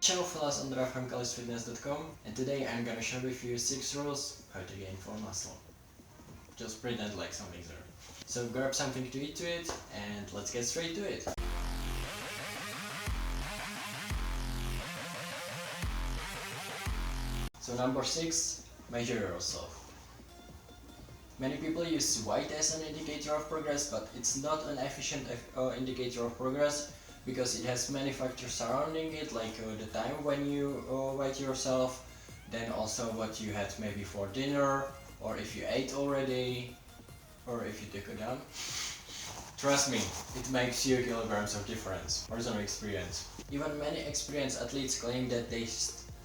Channel fellas, Andrea from calorisfitness.com, and today I'm gonna share with you 6 rules how to gain more muscle. Just pretend like something's there. So grab something to eat to it, and let's get straight to it. So number 6, measure yourself. Many people use weight as an indicator of progress, but it's not an efficient indicator of progress because it has many factors surrounding it, like the time when you weigh yourself, then also what you had maybe for dinner, or if you ate already, or if you took a dump. Trust me, it makes few kilograms of difference. Personal experience. Even many experienced athletes claim that they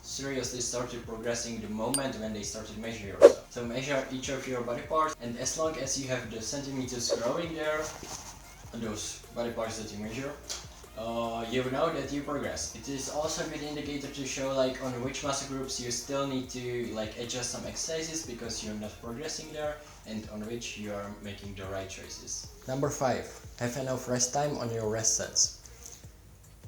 seriously started progressing the moment when they started measuring yourself. So measure each of your body parts, and as long as you have the centimeters growing there, those body parts that you measure, you know that you progress. It is also a good indicator to show like on which muscle groups you still need to like adjust some exercises because you're not progressing there, and on which you are making the right choices. Number 5. Have enough rest time on your rest sets.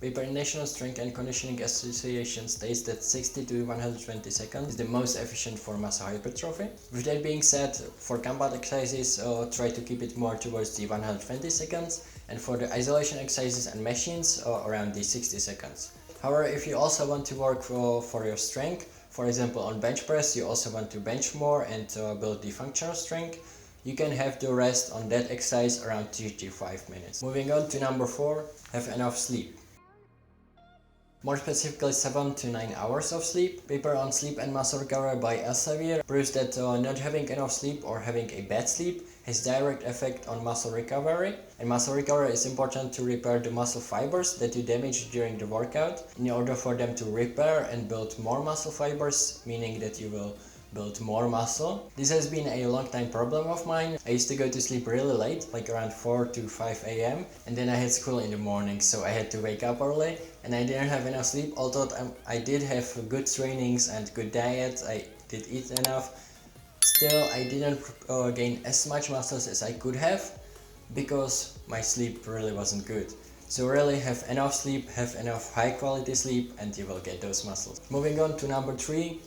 Paper National Strength and Conditioning Association states that 60 to 120 seconds is the most efficient for muscle hypertrophy. With that being said, for compound exercises, try to keep it more towards the 120 seconds, and for the isolation exercises and machines, around the 60 seconds. However, if you also want to work for your strength, for example on bench press, you also want to bench more and build the functional strength, you can have the rest on that exercise around 3 to 5 minutes. Moving on to number 4, have enough sleep. More specifically 7 to 9 hours of sleep. Paper on sleep and muscle recovery by Elsevier proves that not having enough sleep or having a bad sleep has direct effect on muscle recovery. And muscle recovery is important to repair the muscle fibers that you damaged during the workout in order for them to repair and build more muscle fibers, meaning that you will build more muscle. This has been a long time problem of mine. I used to go to sleep really late, like around 4 to 5 a.m. and then I had school in the morning, so I had to wake up early and I didn't have enough sleep. Although I did have good trainings and good diet, I did eat enough, still I didn't gain as much muscles as I could have because my sleep really wasn't good. So really have enough sleep, have enough high quality sleep, and you will get those muscles. Moving on to number 3,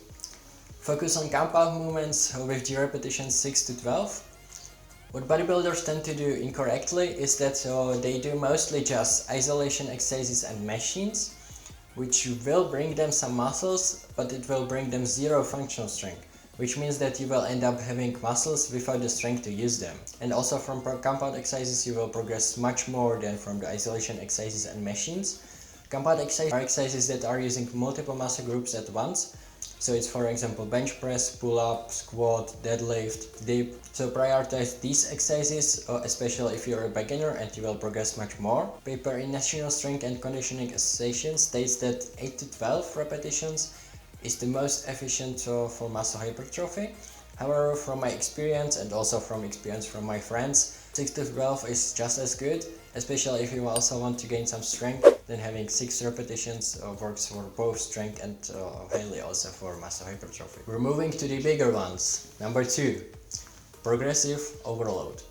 focus on compound movements with the repetitions 6 to 12. What bodybuilders tend to do incorrectly is that they do mostly just isolation exercises and machines, which will bring them some muscles, but it will bring them zero functional strength, which means that you will end up having muscles without the strength to use them. And also from compound exercises you will progress much more than from the isolation exercises and machines. Compound exercises are exercises that are using multiple muscle groups at once. So it's for example bench press, pull-up, squat, deadlift, dip. So prioritize these exercises, especially if you're a beginner, and you will progress much more. Paper in National Strength and Conditioning Association states that 8 to 12 repetitions is the most efficient for muscle hypertrophy. However, from my experience and also from experience from my friends, 6 to 12 is just as good, especially if you also want to gain some strength. Then having 6 repetitions works for both strength and highly also for muscle hypertrophy. We're moving to the bigger ones. Number 2, progressive overload.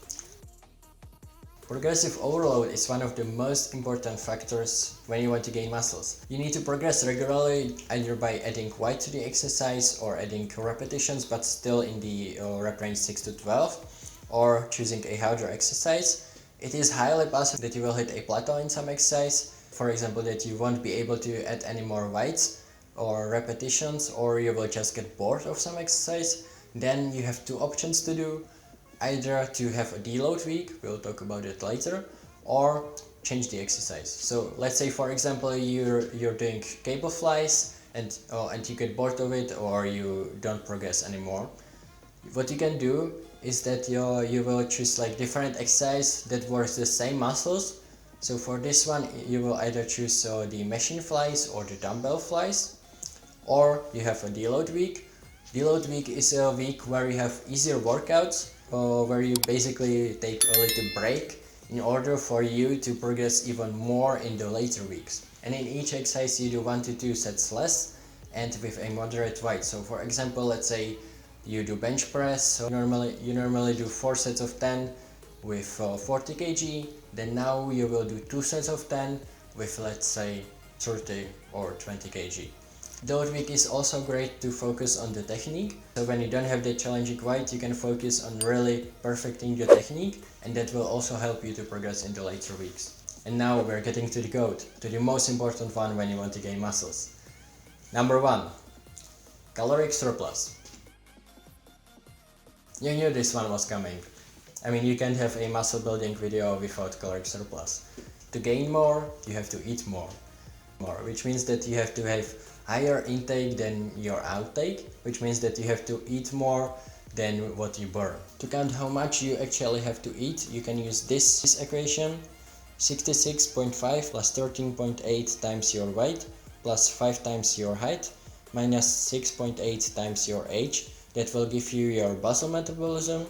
Progressive overload is one of the most important factors when you want to gain muscles. You need to progress regularly, either by adding weight to the exercise or adding repetitions but still in the rep range 6 to 12, or choosing a harder exercise. It is highly possible that you will hit a plateau in some exercise, for example that you won't be able to add any more weights or repetitions, or you will just get bored of some exercise. Then you have 2 options to do. Either to have a deload week, we'll talk about it later, or change the exercise. So let's say for example you're doing cable flies and you get bored of it, or you don't progress anymore. What you can do is that you will choose like different exercise that works the same muscles. So for this one you will either choose the machine flies or the dumbbell flies, or you have a deload week. Deload week is a week where you have easier workouts, where you basically take a little break in order for you to progress even more in the later weeks. And in each exercise you do 1 to 2 sets less and with a moderate weight. So for example, let's say you do bench press, so you normally do 4 sets of 10 with 40 kg, then now you will do 2 sets of 10 with let's say 30 or 20 kg. That week is also great to focus on the technique. So when you don't have the challenging weight, you can focus on really perfecting your technique, and that will also help you to progress in the later weeks. And now we're getting to the GOAT, to the most important one when you want to gain muscles. Number 1. Caloric surplus. You knew this one was coming. I mean, you can't have a muscle building video without caloric surplus. To gain more, you have to eat more, which means that you have to have higher intake than your outtake, which means that you have to eat more than what you burn. To count how much you actually have to eat, you can use this equation: 66.5 plus 13.8 times your weight plus 5 times your height minus 6.8 times your age. That will give you your basal metabolism,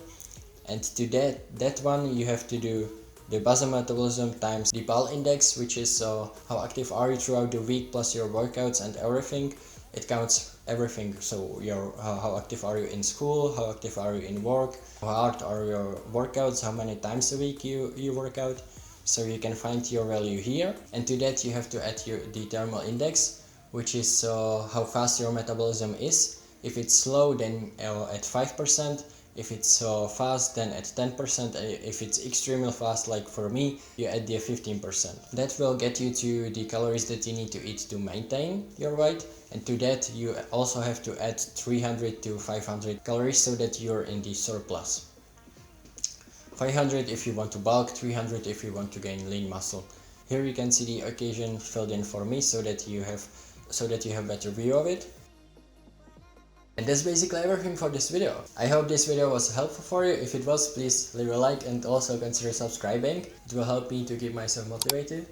and to that one you have to do the basal metabolism times the BAL index, which is how active are you throughout the week plus your workouts and everything. It counts everything, so how active are you in school, how active are you in work, how hard are your workouts, how many times a week you work out. So you can find your value here, and to that you have to add the thermal index, which is how fast your metabolism is. If it's slow, then at 5%. If it's fast, then at 10%. If it's extremely fast, like for me, you add the 15%. That will get you to the calories that you need to eat to maintain your weight, and to that you also have to add 300 to 500 calories so that you're in the surplus. 500 if you want to bulk, 300 if you want to gain lean muscle. Here you can see the equation filled in for me so that you have better view of it. And that's basically everything for this video. I hope this video was helpful for you. If it was, please leave a like and also consider subscribing. It will help me to keep myself motivated.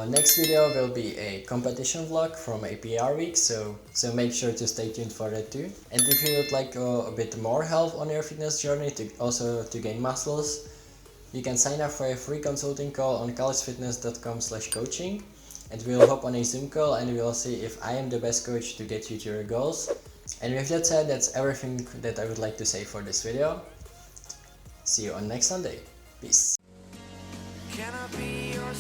Next video will be a competition vlog from a PR week, so make sure to stay tuned for that too. And if you would like a bit more help on your fitness journey to gain muscles, you can sign up for a free consulting call on collegefitness.com/coaching, and we'll hop on a Zoom call and we'll see if I am the best coach to get you to your goals. And with that said, that's everything that I would like to say for this video. See you on next Sunday. Peace. Can I be your